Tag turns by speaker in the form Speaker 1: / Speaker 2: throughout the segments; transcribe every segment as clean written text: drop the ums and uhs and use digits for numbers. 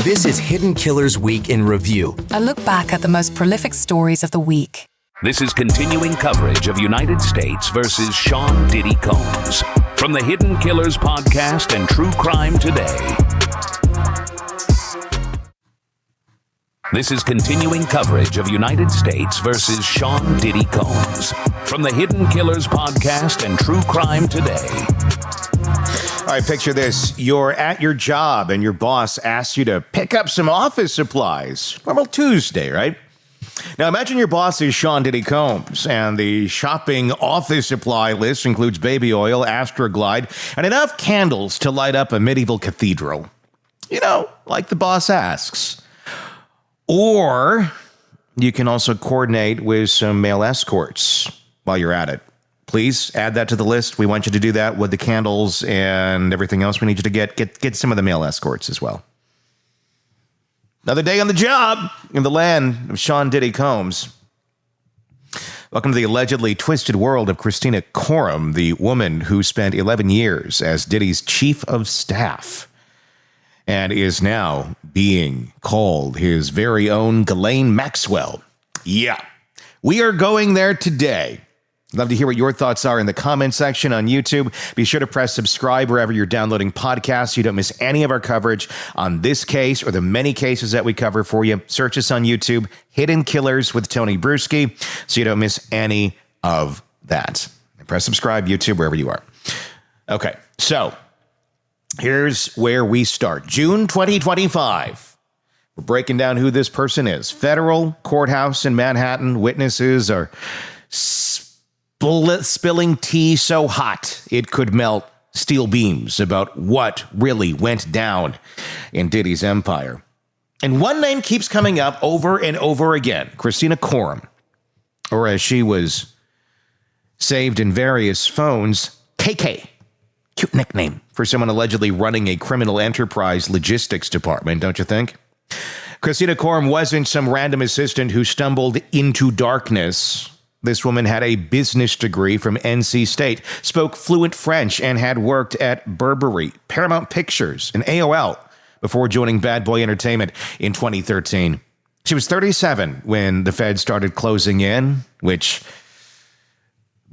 Speaker 1: This is Hidden Killers Week in Review.
Speaker 2: A look back at the most prolific stories of the week.
Speaker 3: This is continuing coverage of United States versus Sean Diddy Combs from the Hidden Killers podcast and True Crime Today. This is continuing coverage of United States versus Sean Diddy Combs from the Hidden Killers podcast and True Crime Today.
Speaker 4: All right, picture this. You're at your job and your boss asks you to pick up some office supplies. Normal Tuesday, right? Now imagine your boss is Sean Diddy Combs and the shopping office supply list includes baby oil, Astroglide, and enough candles to light up a medieval cathedral. You know, like the boss asks. Or you can also coordinate with some male escorts while you're at it. Please add that to the list. We want you to do that with the candles and everything else we need you to get some of the male escorts as well. Another day on the job in the land of Sean Diddy Combs. Welcome to the allegedly twisted world of Kristina Khorram, the woman who spent 11 years as Diddy's chief of staff and is now being called his very own Ghislaine Maxwell. Yeah, we are going there today. Love to hear what your thoughts are in the comment section on YouTube. Be sure to press subscribe wherever you're downloading podcasts so you don't miss any of our coverage on this case or the many cases that we cover for you. Search us on YouTube, Hidden Killers with Tony Brueski, so you don't miss any of that. And press subscribe, YouTube, wherever you are. Okay, so here's where we start. June 2025. We're breaking down who this person is. Federal courthouse in Manhattan. Witnesses are spilling tea so hot it could melt steel beams about what really went down in Diddy's empire. And one name keeps coming up over and over again, Kristina Khorram, or as she was saved in various phones, KK. Cute nickname for someone allegedly running a criminal enterprise logistics department, don't you think? Kristina Khorram wasn't some random assistant who stumbled into darkness. This woman had a business degree from NC State, spoke fluent French, and had worked at Burberry, Paramount Pictures, and AOL before joining Bad Boy Entertainment in 2013. She was 37 when the Fed started closing in, which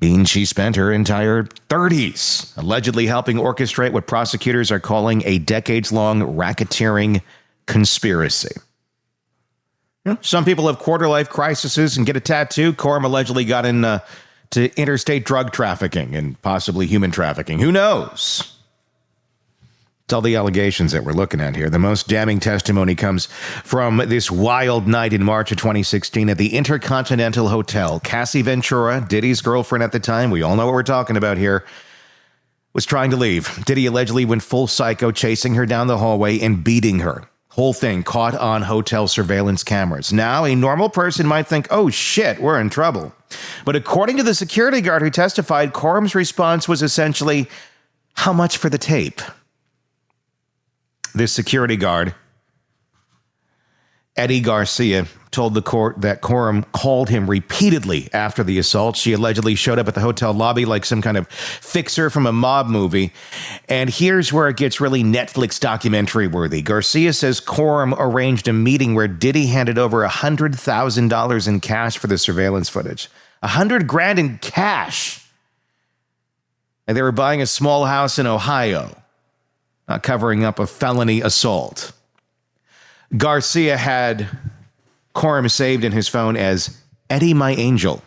Speaker 4: means she spent her entire 30s allegedly helping orchestrate what prosecutors are calling a decades-long racketeering conspiracy. Some people have quarter-life crises and get a tattoo. Khorram allegedly got into interstate drug trafficking and possibly human trafficking. Who knows? It's all the allegations that we're looking at here. The most damning testimony comes from this wild night in March of 2016 at the Intercontinental Hotel. Cassie Ventura, Diddy's girlfriend at the time, we all know what we're talking about here, was trying to leave. Diddy allegedly went full psycho, chasing her down the hallway and beating her. Whole thing caught on hotel surveillance cameras. Now, a normal person might think, oh shit, we're in trouble. But according to the security guard who testified, Khorram's response was essentially, how much for the tape? This security guard, Eddie Garcia, told the court that Khorram called him repeatedly after the assault. She allegedly showed up at the hotel lobby like some kind of fixer from a mob movie. And here's where it gets really Netflix documentary worthy. Garcia says Khorram arranged a meeting where Diddy handed over $100,000 in cash for the surveillance footage. $100,000 in cash. And they were buying a small house in Ohio, not covering up a felony assault. Garcia had Khorram saved in his phone as Eddie My Angel,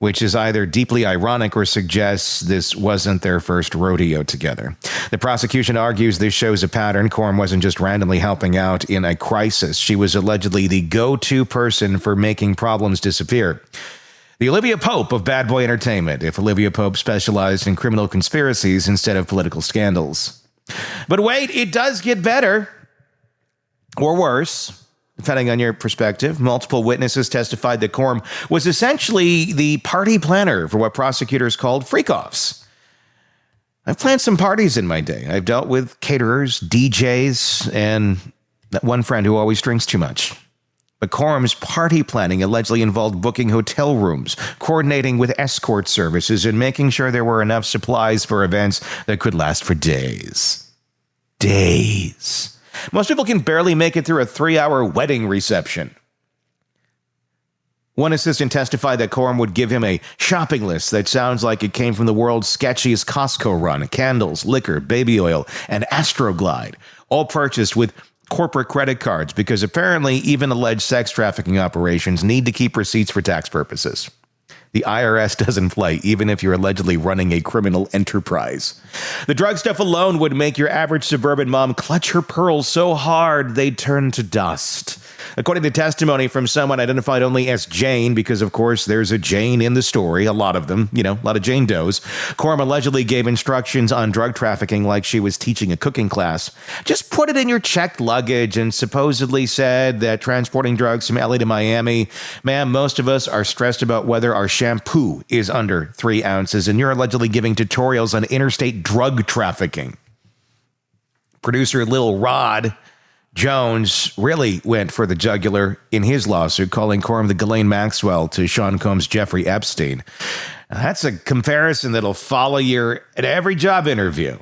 Speaker 4: which is either deeply ironic or suggests this wasn't their first rodeo together. The prosecution argues this shows a pattern. Khorram wasn't just randomly helping out in a crisis. She was allegedly the go-to person for making problems disappear. The Olivia Pope of Bad Boy Entertainment, if Olivia Pope specialized in criminal conspiracies instead of political scandals. But wait, it does get better. Or worse, depending on your perspective. Multiple witnesses testified that Khorram was essentially the party planner for what prosecutors called freak-offs. I've planned some parties in my day. I've dealt with caterers, DJs, and that one friend who always drinks too much. But Khorram's party planning allegedly involved booking hotel rooms, coordinating with escort services, and making sure there were enough supplies for events that could last for days. Days. Most people can barely make it through a 3-hour wedding reception. One assistant testified that Khorram would give him a shopping list that sounds like it came from the world's sketchiest Costco run: candles, liquor, baby oil, and Astroglide, all purchased with corporate credit cards because apparently even alleged sex trafficking operations need to keep receipts for tax purposes. The IRS doesn't play, even if you're allegedly running a criminal enterprise. The drug stuff alone would make your average suburban mom clutch her pearls so hard they'd turn to dust. According to testimony from someone identified only as Jane, because of course there's a Jane in the story, a lot of them, a lot of Jane Does, Khorram allegedly gave instructions on drug trafficking like she was teaching a cooking class. Just put it in your checked luggage, and supposedly said that transporting drugs from LA to Miami, ma'am, most of us are stressed about whether our shampoo is under 3 ounces, and you're allegedly giving tutorials on interstate drug trafficking. Producer Lil Rod Jones really went for the jugular in his lawsuit, calling Khorram the Ghislaine Maxwell to Sean Combs' Jeffrey Epstein. Now, that's a comparison that'll follow you at every job interview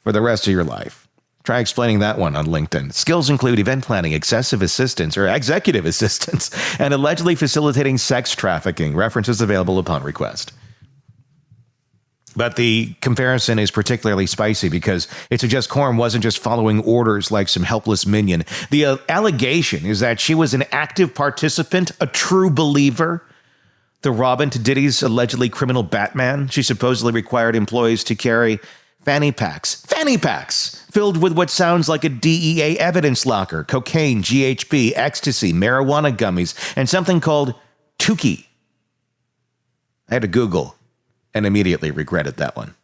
Speaker 4: for the rest of your life. Try explaining that one on LinkedIn. Skills include event planning, excessive assistance or executive assistance, and allegedly facilitating sex trafficking. References available upon request. But the comparison is particularly spicy because it suggests Khorram wasn't just following orders like some helpless minion. The allegation is that she was an active participant, a true believer. The Robin to Diddy's allegedly criminal Batman. She supposedly required employees to carry fanny packs filled with what sounds like a DEA evidence locker: cocaine, GHB, ecstasy, marijuana gummies, and something called Tukey. I had to Google and immediately regretted that one.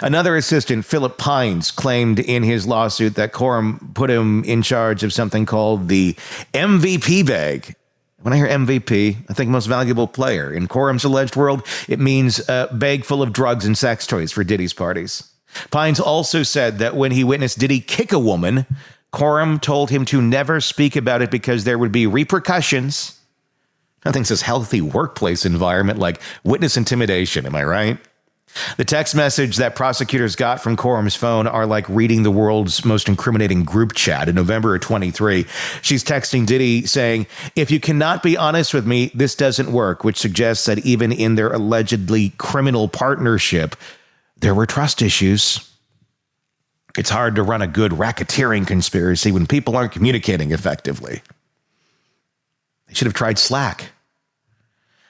Speaker 4: Another assistant, Philip Pines, claimed in his lawsuit that Khorram put him in charge of something called the MVP bag. When I hear MVP, I think most valuable player. In Khorram's alleged world, it means a bag full of drugs and sex toys for Diddy's parties. Pines also said that when he witnessed Diddy kick a woman, Khorram told him to never speak about it because there would be repercussions. Nothing says healthy workplace environment like witness intimidation, am I right? The text message that prosecutors got from Khorram's phone are like reading the world's most incriminating group chat. In November of 23, she's texting Diddy saying, "If you cannot be honest with me, this doesn't work," which suggests that even in their allegedly criminal partnership, there were trust issues. It's hard to run a good racketeering conspiracy when people aren't communicating effectively. They should have tried Slack.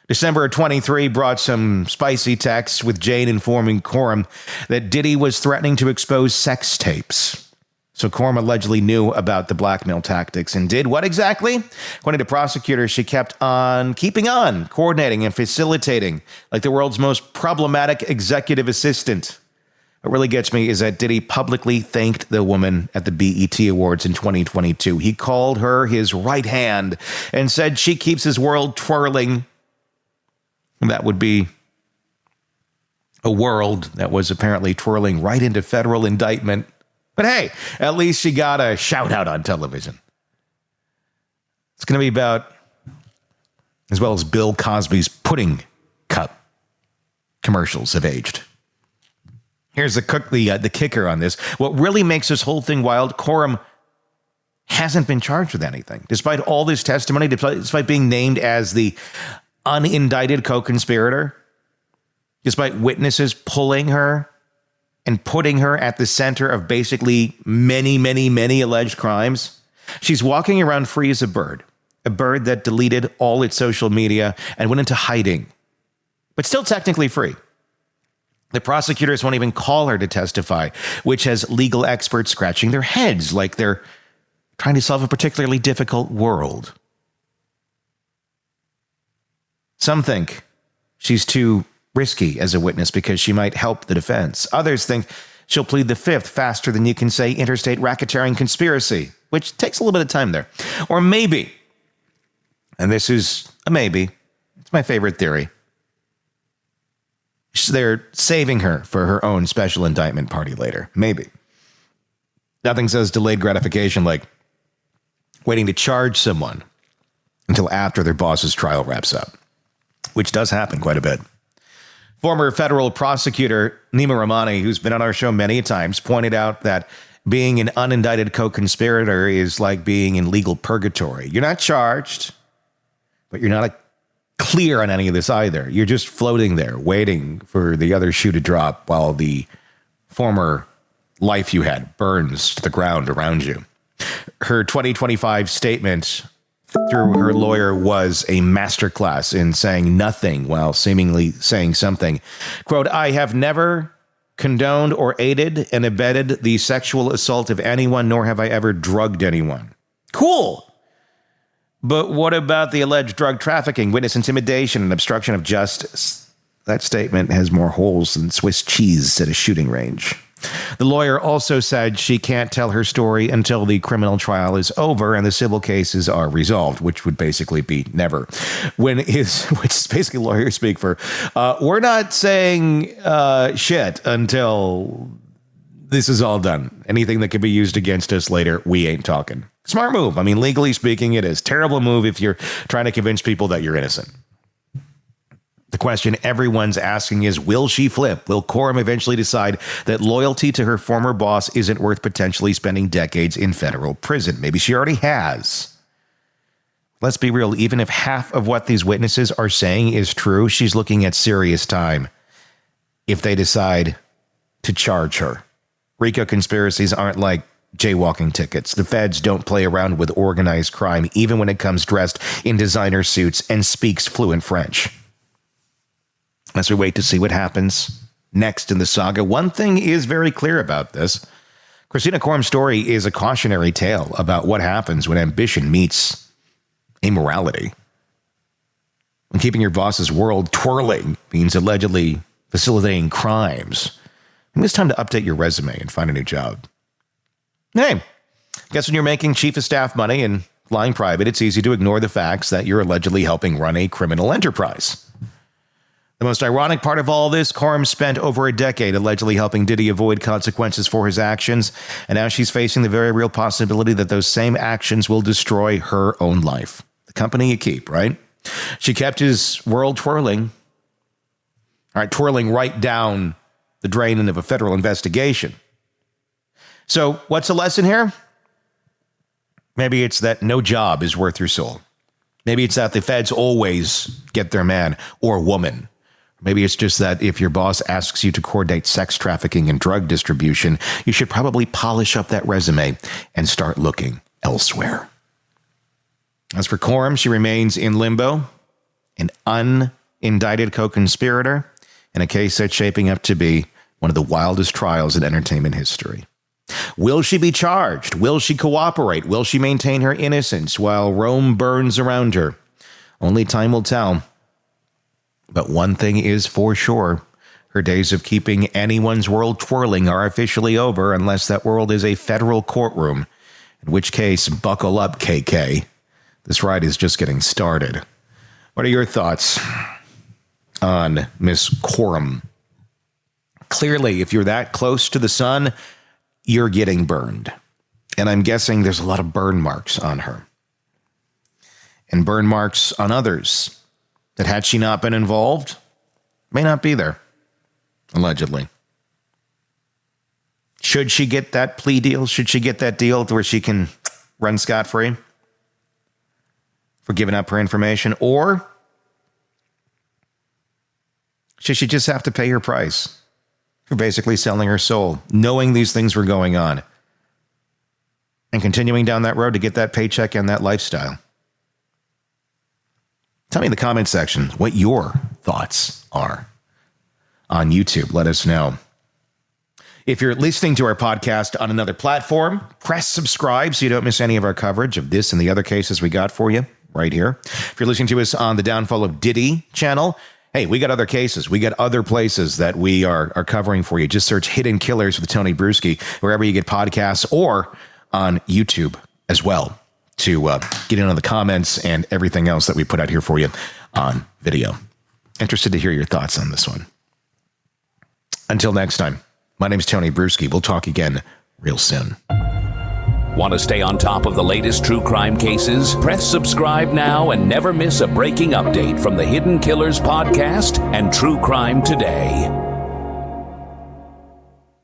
Speaker 4: December of 23 brought some spicy texts with Jane informing Khorram that Diddy was threatening to expose sex tapes. So Khorram allegedly knew about the blackmail tactics and did what exactly? According to prosecutors, she kept on keeping on, coordinating and facilitating like the world's most problematic executive assistant. What really gets me is that Diddy publicly thanked the woman at the BET Awards in 2022. He called her his right hand and said she keeps his world twirling. That would be a world that was apparently twirling right into federal indictment. But hey, at least she got a shout out on television. It's going to be about, as well as Bill Cosby's pudding cup commercials have aged. Here's the kicker on this. What really makes this whole thing wild, Khorram hasn't been charged with anything. Despite all this testimony, despite being named as the unindicted co-conspirator, despite witnesses pulling her and putting her at the center of basically many, many, many alleged crimes, she's walking around free as a bird that deleted all its social media and went into hiding, but still technically free. The prosecutors won't even call her to testify, which has legal experts scratching their heads like they're trying to solve a particularly difficult world. Some think she's too risky as a witness because she might help the defense. Others think she'll plead the fifth faster than you can say interstate racketeering conspiracy, which takes a little bit of time there. Or maybe, and this is a maybe, it's my favorite theory, they're saving her for her own special indictment party later. Maybe. Nothing says delayed gratification like waiting to charge someone until after their boss's trial wraps up, which does happen quite a bit. Former federal prosecutor Nima Rahmani, who's been on our show many times, pointed out that being an unindicted co-conspirator is like being in legal purgatory. You're not charged, but you're not clear on any of this either. You're just floating there, waiting for the other shoe to drop while the former life you had burns to the ground around you. Her 2025 statement through her lawyer was a masterclass in saying nothing while seemingly saying something. Quote, "I have never condoned or aided and abetted the sexual assault of anyone, nor have I ever drugged anyone." Cool. But what about the alleged drug trafficking, witness intimidation, and obstruction of justice? That statement has more holes than Swiss cheese at a shooting range. The lawyer also said she can't tell her story until the criminal trial is over and the civil cases are resolved, which would basically be never. Which is basically lawyer speak for, we're not saying shit until this is all done. Anything that could be used against us later, we ain't talking. Smart move. I mean, legally speaking, it is. Terrible move if you're trying to convince people that you're innocent. The question everyone's asking is, will she flip? Will Khorram eventually decide that loyalty to her former boss isn't worth potentially spending decades in federal prison? Maybe she already has. Let's be real. Even if half of what these witnesses are saying is true, she's looking at serious time if they decide to charge her. RICO conspiracies aren't like jaywalking tickets. The feds don't play around with organized crime, even when it comes dressed in designer suits and speaks fluent French. As we wait to see what happens next in the saga, one thing is very clear about this. Kristina Khorram's story is a cautionary tale about what happens when ambition meets immorality. When keeping your boss's world twirling means allegedly facilitating crimes, maybe it's time to update your resume and find a new job. Hey, guess when you're making chief of staff money and flying private, it's easy to ignore the facts that you're allegedly helping run a criminal enterprise. The most ironic part of all this, Khorram spent over a decade allegedly helping Diddy avoid consequences for his actions, and now she's facing the very real possibility that those same actions will destroy her own life. The company you keep, right? She kept his world twirling. All right, twirling right down the drain of a federal investigation. So what's the lesson here? Maybe it's that no job is worth your soul. Maybe it's that the feds always get their man or woman. Maybe it's just that if your boss asks you to coordinate sex trafficking and drug distribution, you should probably polish up that resume and start looking elsewhere. As for Khorram, she remains in limbo, an unindicted co-conspirator in a case that's shaping up to be one of the wildest trials in entertainment history. Will she be charged? Will she cooperate? Will she maintain her innocence while Rome burns around her? Only time will tell. But one thing is for sure, her days of keeping anyone's world twirling are officially over unless that world is a federal courtroom, in which case, buckle up, KK. This ride is just getting started. What are your thoughts on Miss Khorram? Clearly, if you're that close to the sun, you're getting burned. And I'm guessing there's a lot of burn marks on her. And burn marks on others that had she not been involved, may not be there, allegedly. Should she get that plea deal? Should she get that deal where she can run scot-free for giving up her information? Or should she just have to pay her price for basically selling her soul, knowing these things were going on, and continuing down that road to get that paycheck and that lifestyle? Tell me in the comment section what your thoughts are on YouTube. Let us know. If you're listening to our podcast on another platform, press subscribe so you don't miss any of our coverage of this and the other cases we got for you right here. If you're listening to us on the Downfall of Diddy channel, hey, we got other cases. We got other places that we are covering for you. Just search Hidden Killers with Tony Brueski wherever you get podcasts or on YouTube as well, to get in on the comments and everything else that we put out here for you on video. Interested to hear your thoughts on this one. Until next time, my name is Tony Brueski. We'll talk again real soon.
Speaker 3: Want to stay on top of the latest true crime cases? Press subscribe now and never miss a breaking update from the Hidden Killers podcast and True Crime Today.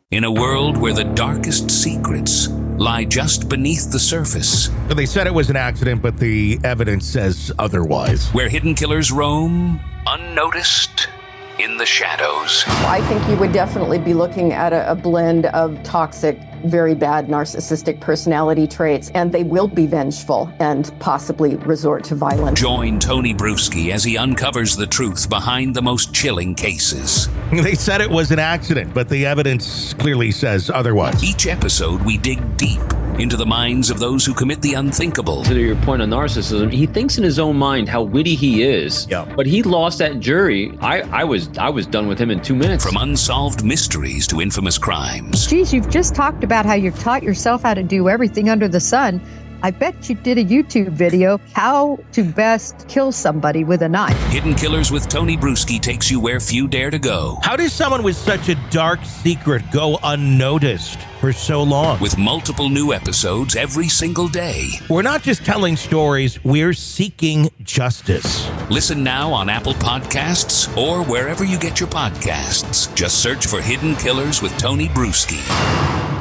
Speaker 3: In a world where the darkest secrets lie just beneath the surface.
Speaker 4: They said it was an accident, but the evidence says otherwise.
Speaker 3: Where hidden killers roam, unnoticed, in the shadows.
Speaker 5: I think you would definitely be looking at a blend of toxic, very bad narcissistic personality traits, and they will be vengeful and possibly resort to violence.
Speaker 3: Join Tony Brueski as he uncovers the truth behind the most chilling cases.
Speaker 4: They said it was an accident, but the evidence clearly says otherwise.
Speaker 3: Each episode, we dig deep into the minds of those who commit the unthinkable.
Speaker 6: To your point on narcissism, he thinks in his own mind how witty he is.
Speaker 4: Yeah.
Speaker 6: But he lost that jury. I was done with him in 2 minutes.
Speaker 3: From unsolved mysteries to infamous crimes.
Speaker 7: Geez, you've just talked about how you taught yourself how to do everything under the sun. I bet you did a YouTube video, how to best kill somebody with a knife.
Speaker 3: Hidden Killers with Tony Brueski takes you where few dare to go.
Speaker 4: How does someone with such a dark secret go unnoticed for so long?
Speaker 3: With multiple new episodes every single day.
Speaker 4: We're not just telling stories, we're seeking justice.
Speaker 3: Listen now on Apple Podcasts or wherever you get your podcasts. Just search for Hidden Killers with Tony Brueski.